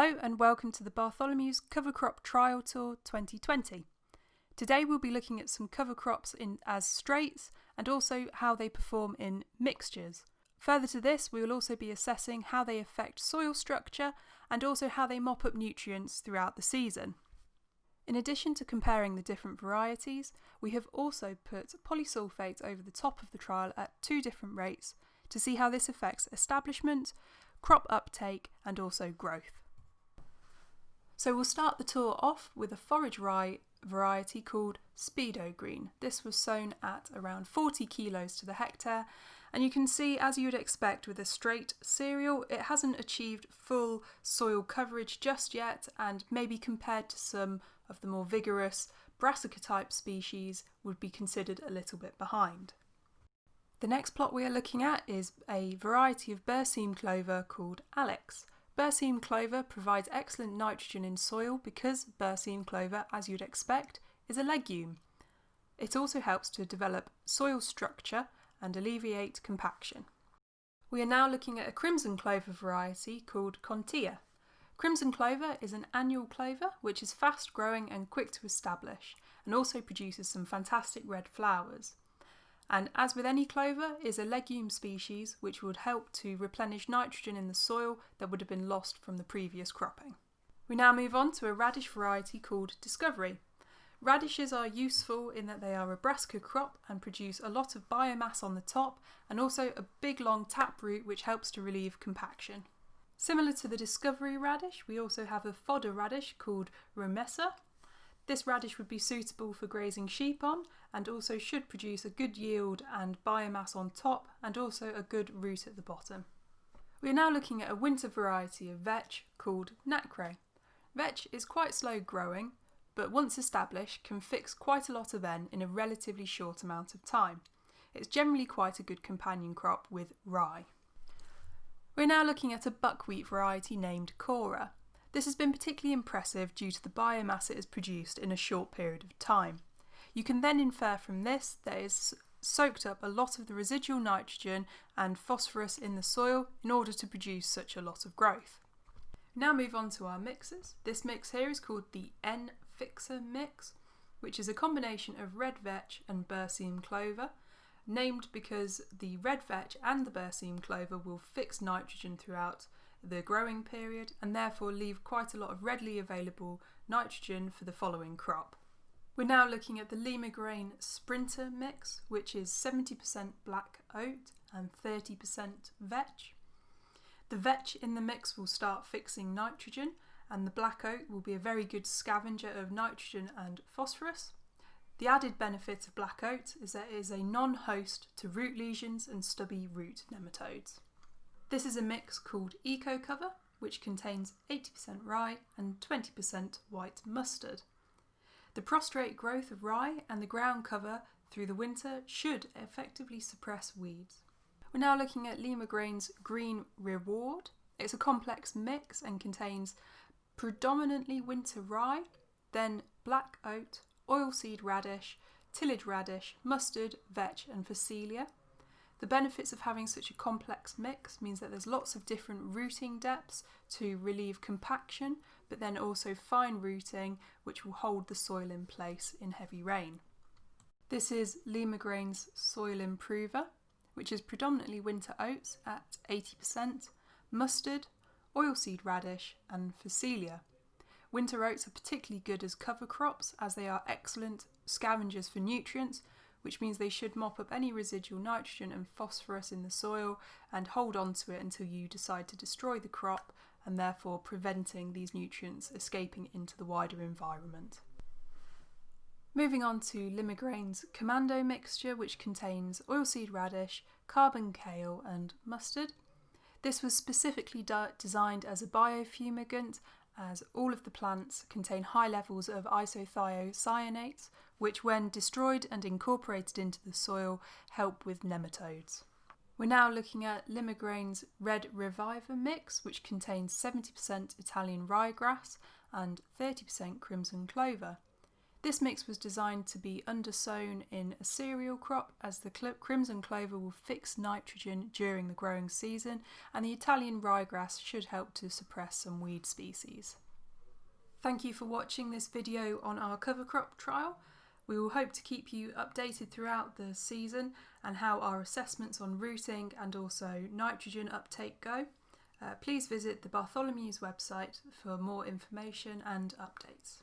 Hello and welcome to the Bartholomews Cover Crop Trial Tour 2020. Today we'll be looking at some cover crops as straights and also how they perform in mixtures. Further to this, we will also be assessing how they affect soil structure and also how they mop up nutrients throughout the season. In addition to comparing the different varieties, we have also put polysulphate over the top of the trial at 2 different rates to see how this affects establishment, crop uptake and also growth. So we'll start the tour off with a forage rye variety called Speedogreen. This was sown at around 40 kilos to the hectare, and you can see, as you would expect with a straight cereal, it hasn't achieved full soil coverage just yet, and maybe compared to some of the more vigorous brassica type species would be considered a little bit behind. The next plot we are looking at is a variety of berseem clover called Alex. Berseem clover provides excellent nitrogen in soil because berseem clover, as you'd expect, is a legume. It also helps to develop soil structure and alleviate compaction. We are now looking at a crimson clover variety called Contea. Crimson clover is an annual clover which is fast growing and quick to establish, and also produces some fantastic red flowers. And as with any clover, is a legume species which would help to replenish nitrogen in the soil that would have been lost from the previous cropping. We now move on to a radish variety called Discovery. Radishes are useful in that they are a brassica crop and produce a lot of biomass on the top and also a big long taproot which helps to relieve compaction. Similar to the Discovery radish, we also have a fodder radish called Romesa. This radish would be suitable for grazing sheep on and also should produce a good yield and biomass on top and also a good root at the bottom. We are now looking at a winter variety of vetch called Nacre. Vetch is quite slow growing, but once established can fix quite a lot of N in a relatively short amount of time. It's generally quite a good companion crop with rye. We're now looking at a buckwheat variety named Kora. This has been particularly impressive due to the biomass it has produced in a short period of time. You can then infer from this that it has soaked up a lot of the residual nitrogen and phosphorus in the soil in order to produce such a lot of growth. Now move on to our mixes. This mix here is called the N-Fixer mix, which is a combination of red vetch and berseem clover, named because the red vetch and the berseem clover will fix nitrogen throughout the growing period and therefore leave quite a lot of readily available nitrogen for the following crop. We're now looking at the Lima Grain Sprinter mix, which is 70% black oat and 30% vetch. The vetch in the mix will start fixing nitrogen, and the black oat will be a very good scavenger of nitrogen and phosphorus. The added benefit of black oat is that it is a non-host to root lesions and stubby root nematodes. This is a mix called Ecocover, which contains 80% rye and 20% white mustard. The prostrate growth of rye and the ground cover through the winter should effectively suppress weeds. We're now looking at Lima Grain's Green Reward. It's a complex mix and contains predominantly winter rye, then black oat, oilseed radish, tillage radish, mustard, vetch and phacelia. The benefits of having such a complex mix means that there's lots of different rooting depths to relieve compaction, but then also fine rooting which will hold the soil in place in heavy rain. This is Lima Grain's Soil Improver, which is predominantly winter oats at 80%, mustard, oilseed radish and phacelia. Winter oats are particularly good as cover crops as they are excellent scavengers for nutrients, which means they should mop up any residual nitrogen and phosphorus in the soil and hold on to it until you decide to destroy the crop, and therefore preventing these nutrients escaping into the wider environment. Moving on to Lima Grain's Commando mixture, which contains oilseed radish, carbon kale and mustard. This was specifically designed as a biofumigant, as all of the plants contain high levels of isothiocyanates, which when destroyed and incorporated into the soil help with nematodes. We're now looking at Lima Grain's Red Reviver mix, which contains 70% Italian ryegrass and 30% crimson clover. This mix was designed to be undersown in a cereal crop, as the crimson clover will fix nitrogen during the growing season, and the Italian ryegrass should help to suppress some weed species. Thank you for watching this video on our cover crop trial. We will hope to keep you updated throughout the season and how our assessments on rooting and also nitrogen uptake go. Please visit the Bartholomews website for more information and updates.